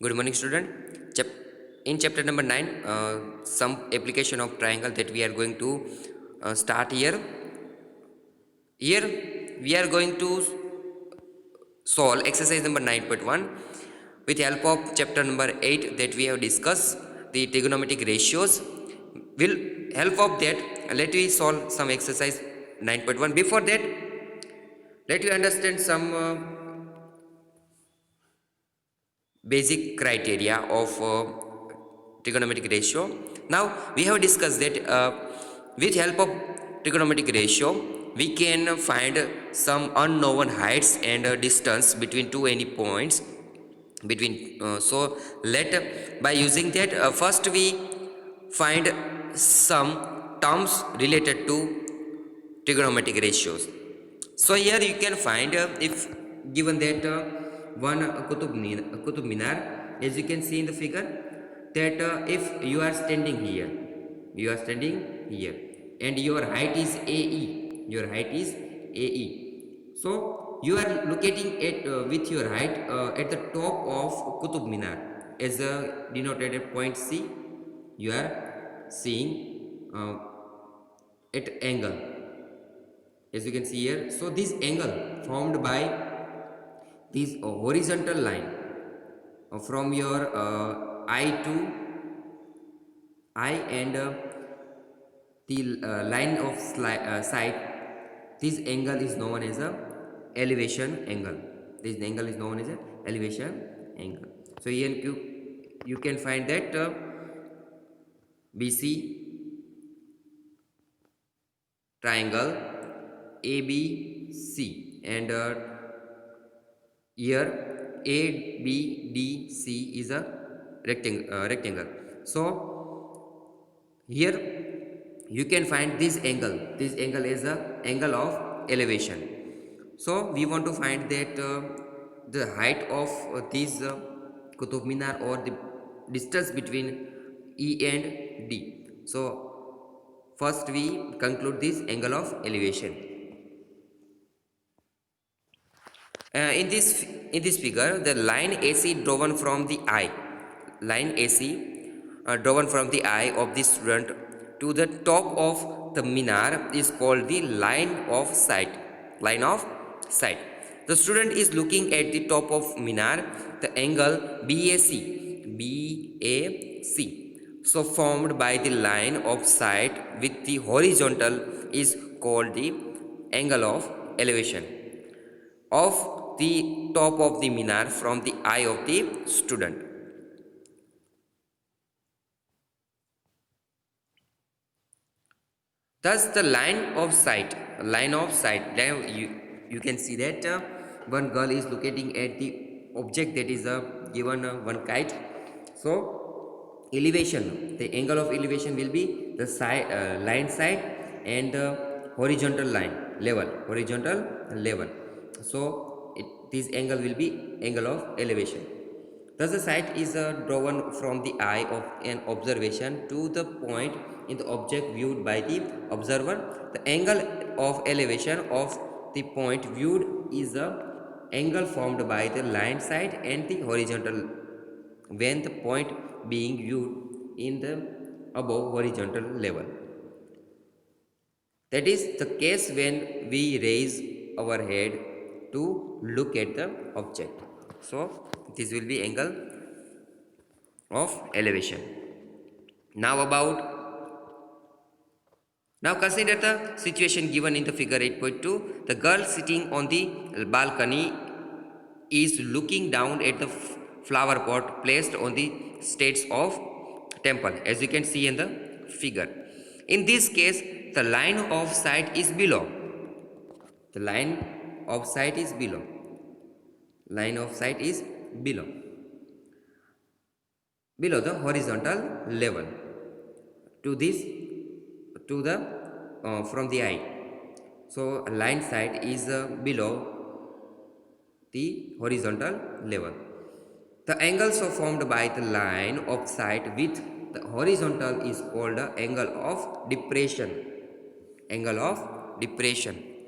Good morning, student. In chapter number 9, some application of triangle that we are going to start here. Here, we are going to solve exercise number 9.1 with help of chapter number 8 that we have discussed the trigonometric ratios. Will help of that, let me solve some exercise 9.1. Before that, let you understand some basic criteria of trigonometric ratio. Now we have discussed that with help of trigonometric ratio we can find some unknown heights and distance between two any points between. So let by using that first we find some terms related to trigonometric ratios. So here you can find if given that one Qutub Minar, as you can see in the figure, that if you are standing here, and your height is AE. So you are locating at with your height at the top of Qutub Minar as denoted at point C. You are seeing at angle, as you can see here. So this angle formed by this horizontal line from your eye to eye and the line of sight, this angle is known as a elevation angle. This angle is known as a elevation angle. So here you can find that BC triangle ABC, and here ABDC is a rectangle. So here you can find this angle. This angle is a angle of elevation. So we want to find that the height of this Qutub Minar, or the distance between E and D. So first we conclude this angle of elevation. In this figure, the line AC drawn from the eye, drawn from the eye of the student to the top of the minar is called the line of sight. Line of sight. The student is looking at the top of minar. The angle BAC, so formed by the line of sight with the horizontal, is called the angle of elevation of the top of the minar from the eye of the student. Thus the line of sight, now you can see that one girl is locating at the object that is given one kite. So elevation, the angle of elevation will be the side, line side, and horizontal level. So this angle will be angle of elevation. Thus the sight is drawn from the eye of an observation to the point in the object viewed by the observer. The angle of elevation of the point viewed is the angle formed by the line side and the horizontal when the point being viewed in the above horizontal level. That is the case when we raise our head to look at the object. So this will be angle of elevation. Now consider the situation given in the figure 8.2. The girl sitting on the balcony is looking down at the flower pot placed on the steps of temple, as you can see in the figure. In this case, the line of sight is below. The line of sight is below. Line of sight is below the horizontal level to the from the eye. So line side is below the horizontal level. The angle so formed by the line of sight with the horizontal is called the angle of depression.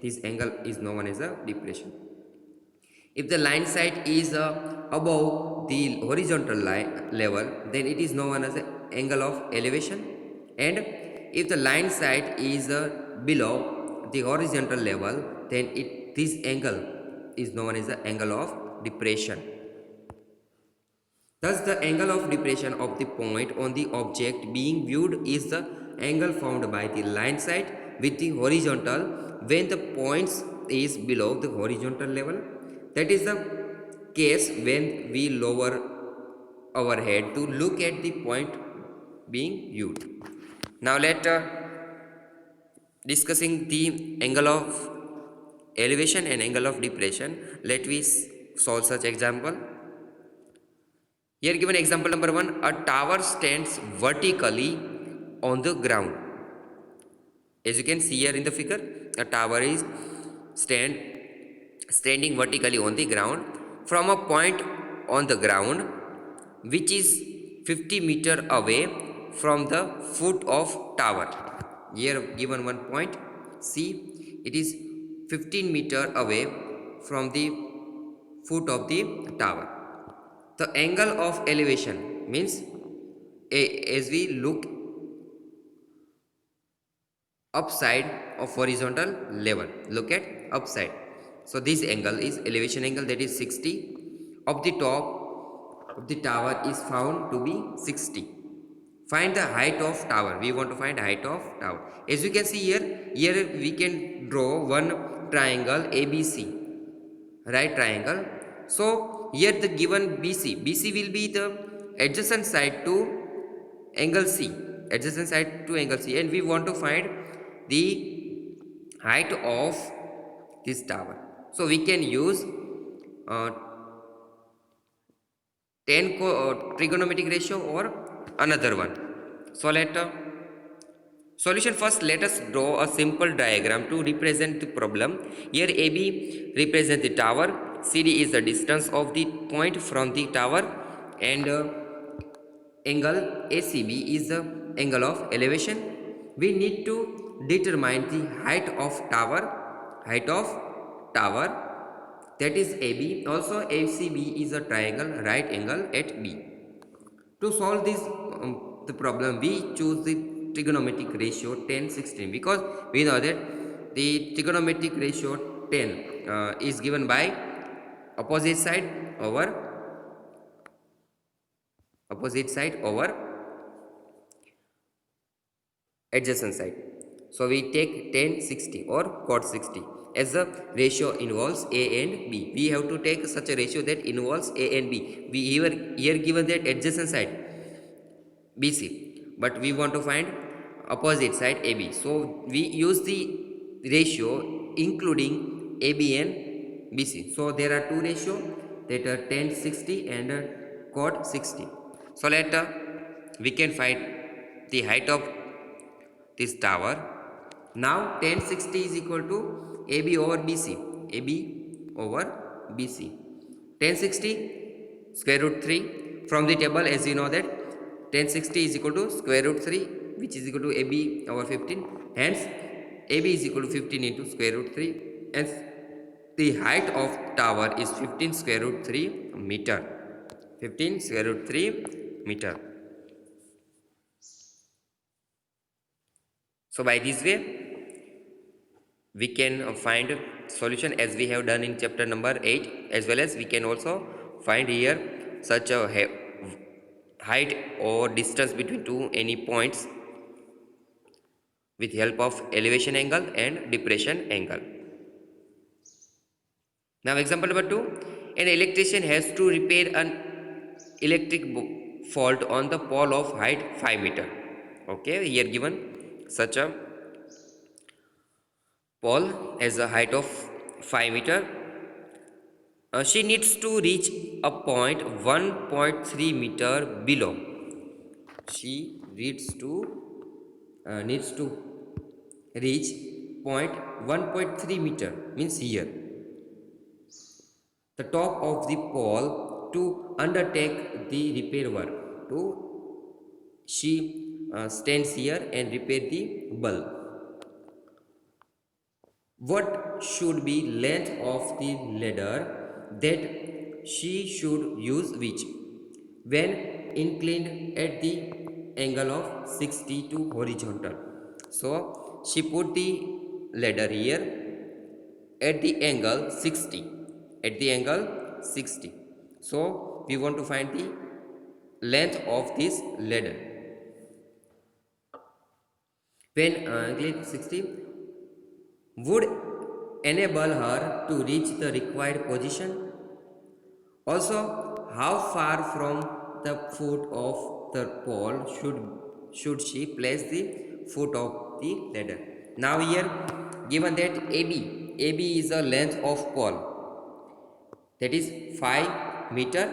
This angle is known as a depression. If the line sight is above the horizontal level, then it is known as the angle of elevation. And if the line sight is below the horizontal level, then this angle is known as the angle of depression. Thus, the angle of depression of the point on the object being viewed is the angle formed by the line sight with the horizontal when the point is below the horizontal level. That is the case when we lower our head to look at the point being viewed. Now let discussing the angle of elevation and angle of depression. Let we solve such example. Here given example number 1, a tower stands vertically on the ground. As you can see here in the figure, a tower is standing vertically on the ground from a point on the ground which is 50 meter away from the foot of tower. Here given one point, see, it is 15 meter away from the foot of the tower. The angle of elevation means as we look upside of horizontal level, look at upside, so this angle is elevation angle, that is 60 of the top of the tower is found to be 60. Find the height of tower. We want to find height of tower. As you can see here we can draw one triangle ABC, right triangle. So here the given BC will be the adjacent side to angle C, adjacent side to angle C, and we want to find the height of this tower. So we can use 10 trigonometric ratio or another one. So let solution. First, let us draw a simple diagram to represent the problem. Here AB represents the tower, CD is the distance of the point from the tower, and angle ACB is the angle of elevation. We need to determine the height of tower, that is AB. Also ACB is a triangle right angle at B. To solve this the problem, we choose the trigonometric ratio 10:16 because we know that the trigonometric ratio 10 is given by opposite side over adjacent side. So we take 10:60 or cot 60 as the ratio involves A and B. We have to take such a ratio that involves A and B. We here given that adjacent side BC, but we want to find opposite side AB. So we use the ratio including AB and BC. So there are two ratio, that are 10:60 and cot 60. So let we can find the height of this tower. Now 10:60 is equal to AB over BC. AB over BC. 10:60 square root 3. From the table, as you know that 10:60 is equal to square root 3, which is equal to AB over 15. Hence AB is equal to 15 into square root 3. Hence the height of tower is 15 square root 3 meter. 15 square root 3 meter. So by this way we can find solution as we have done in chapter number 8, as well as we can also find here such a height or distance between any points with help of elevation angle and depression angle. Now example number 2, an electrician has to repair an electric fault on the pole of height 5 meter. Okay, here given such a pole as a height of 5 meter. She needs to reach a point 1.3 meter below. She needs to reach point 1.3 meter, means here the top of the pole, to undertake the repair work. She stands here and repair the bulb. What should be length of the ladder that she should use which when inclined at the angle of 60 to horizontal. So she put the ladder here at the angle 60, at the angle 60. So we want to find the length of this ladder when inclined 60 would enable her to reach the required position. Also, how far from the foot of the pole should she place the foot of the ladder? Now here given that AB is the length of pole, that is 5 meter,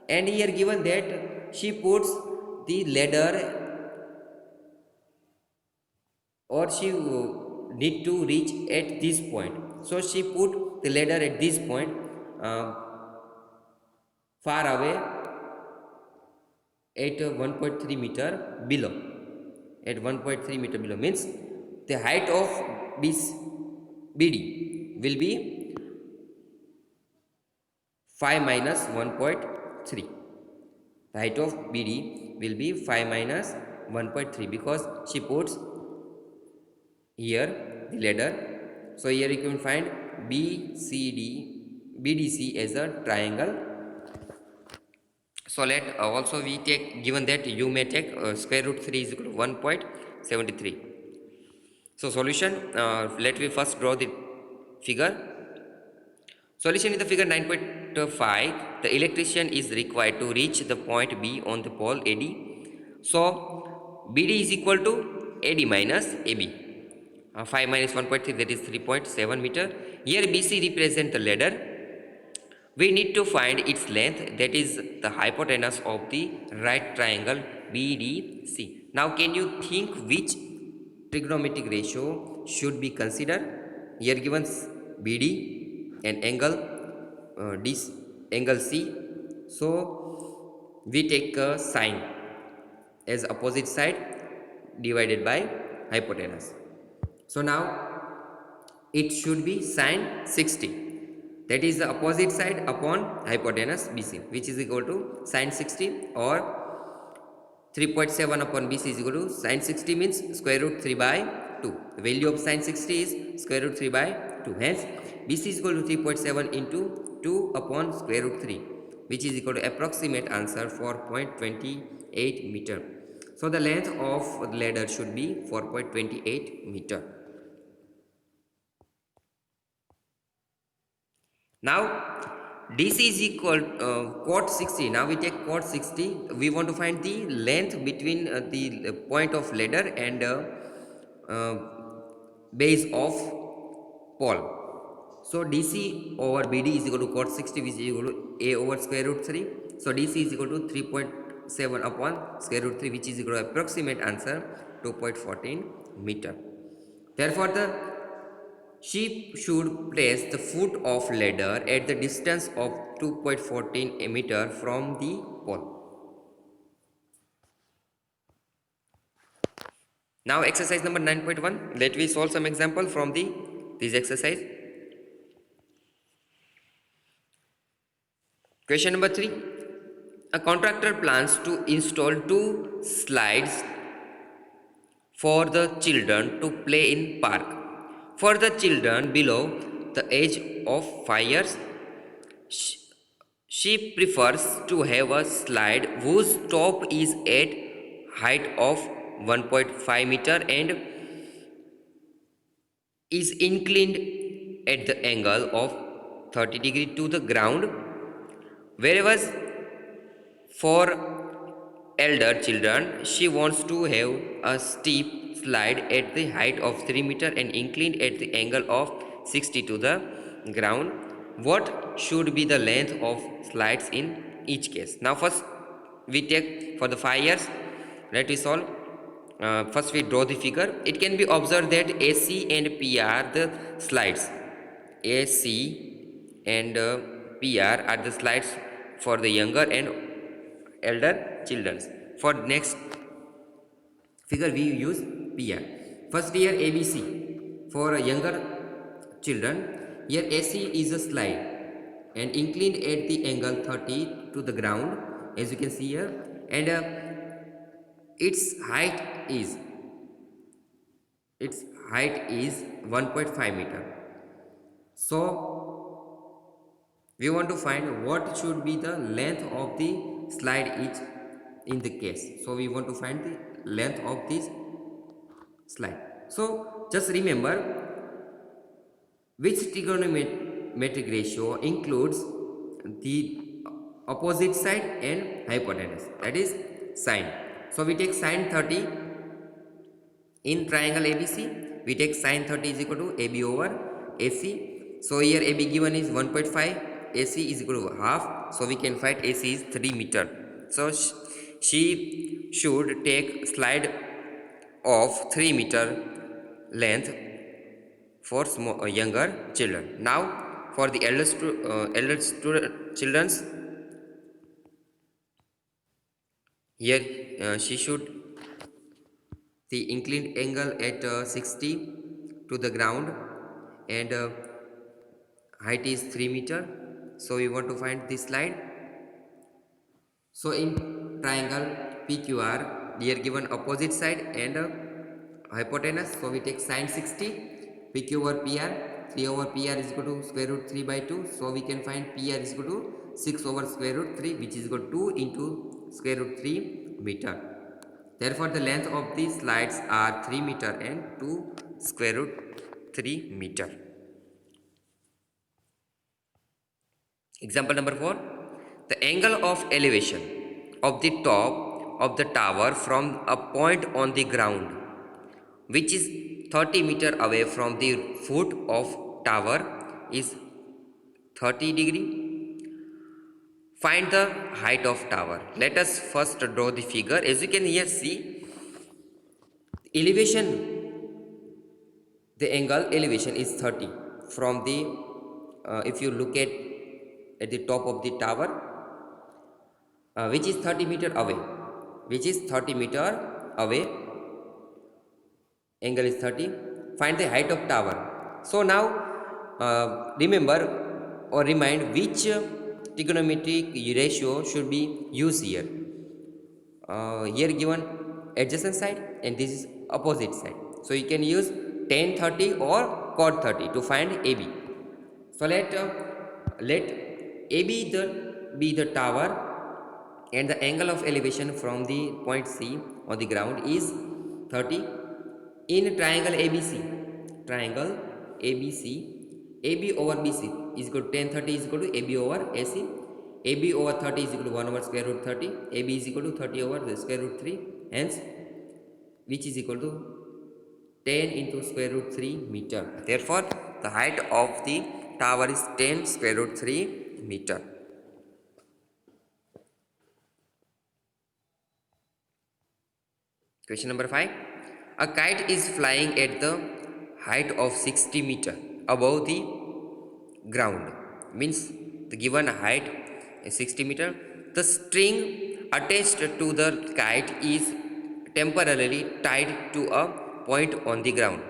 and here given that she puts the ladder, or she need to reach at this point. So she put the ladder at this point, uh, far away at 1.3 meter below. At 1.3 meter below means the height of this BD will be 5 minus 1.3. The height of BD will be 5 minus 1.3 because she puts here the ladder. So here you can find BDC as a triangle. So let also we take, given that you may take square root 3 is equal to 1.73. So solution, let me first draw the figure. Solution in the figure 9.5, the electrician is required to reach the point B on the pole AD. So BD is equal to AD minus AB. 5 minus 1.3, that is 3.7 meter. Here BC represents the ladder. We need to find its length, that is the hypotenuse of the right triangle BDC. Now can you think which trigonometric ratio should be considered? Here given BD and angle this angle C. So we take a sine as opposite side divided by hypotenuse. So now it should be sine 60. That is the opposite side upon hypotenuse BC, which is equal to sine 60, or 3.7 upon BC is equal to sine 60 means square root 3 by 2. The value of sine 60 is square root 3 by 2. Hence, BC is equal to 3.7 into 2 upon square root 3, which is equal to approximate answer 4.28 meter. So the length of the ladder should be 4.28 meter. Now DC is equal cot 60. Now we take cot 60. We want to find the length between the point of ladder and uh, base of pole. So DC over BD is equal to cot 60, which is equal to A over square root 3. So DC is equal to 3.7 upon square root 3, which is equal to approximate answer 2.14 meter. Therefore the she should place the foot of ladder at the distance of 2.14 meter from the pole. Now exercise number 9.1. Let me solve some example from this exercise. Question number 3. A contractor plans to install 2 slides for the children to play in park. For the children below the age of 5 years, she prefers to have a slide whose top is at height of 1.5 meter and is inclined at the angle of 30 degree to the ground, whereas for elder children she wants to have a steep slide at the height of 3 meter and inclined at the angle of 60 to the ground. What should be the length of slides in each case? Now first we take for the 5 years. Let us solve. First we draw the figure. It can be observed that AC and PR the slides. AC and PR are the slides for the younger and elder children. For next figure we use PR. First here ABC for younger children. Here AC is a slide and inclined at the angle 30 to the ground, as you can see here, and its height is its height is 1.5 meter. So we want to find what should be the length of the slide each in the case. So we want to find the length of this slide. So just remember which trigonometric ratio includes the opposite side and hypotenuse, that is sine. So we take sine 30 in triangle ABC. We take sine 30 is equal to AB over AC. So here AB given is 1.5, AC is equal to half. So we can find AC is 3 meter. So she should take slide of 3 meter length for younger children. Now for the children's, here she should the inclined angle at 60 to the ground, and height is 3 meter. So we want to find this slide. So in triangle PQR, we are given opposite side and hypotenuse. So we take sine 60, PQ over PR. 3 over PR is equal to square root 3 by 2. So we can find PR is equal to 6 over square root 3, which is equal to 2 into square root 3 meter. Therefore, the length of these slides are 3 meter and 2 square root 3 meter. Example number 4. The angle of elevation of the top of the tower from a point on the ground which is 30 meter away from the foot of tower is 30 degree. Find the height of tower. Let us first draw the figure. As you can here see, elevation, the angle elevation is 30 from the if you look at the top of the tower, which is 30 meter away, which is 30 meter away, angle is 30. Find the height of tower. So now remember or remind which trigonometric ratio should be used here. Here given adjacent side and this is opposite side. So you can use tan 30 or cot 30 to find AB. So let AB be the tower, and the angle of elevation from the point C on the ground is 30. In triangle ABC, triangle ABC, AB over BC is equal to tan 30 is equal to AB over AC. AB over 30 is equal to 1 over square root 30. AB is equal to 30 over the square root 3. Hence, which is equal to 10 into square root 3 meter. Therefore, the height of the tower is 10 square root 3 meter. Question number 5. A kite is flying at the height of 60 meter above the ground. Means the given height is 60 meter. The string attached to the kite is temporarily tied to a point on the ground.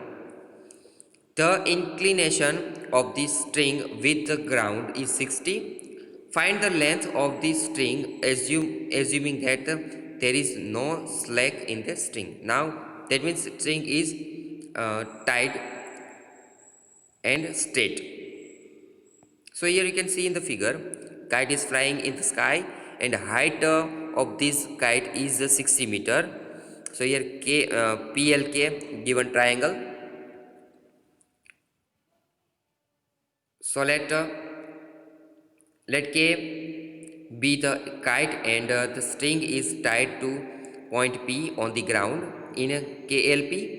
The inclination of the string with the ground is 60. Find the length of the string assuming that there is no slack in the string. Now that means the string is tied and straight. So here you can see in the figure, kite is flying in the sky and height of this kite is 60 meter. So here PLK given triangle. So let K be the kite and the string is tied to point P on the ground in a KLP.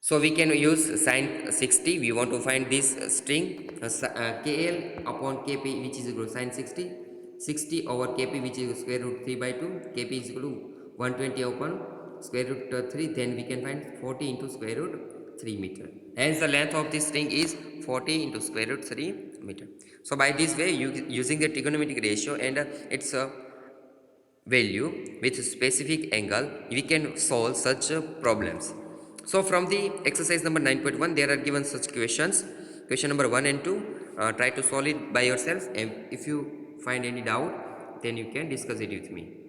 So we can use sine 60. We want to find this string KL upon KP, which is equal to sine 60. 60 over KP, which is square root 3 by 2. KP is equal to 120 upon square root 3. Then we can find 40 into square root 3 meter. Hence the length of this string is 40 into square root 3 meter. So by this way, using the trigonometric ratio and its value with specific angle, we can solve such problems. So from the exercise number 9.1, there are given such questions. Question number 1 and 2. try to solve it by yourself, and if you find any doubt, then you can discuss it with me.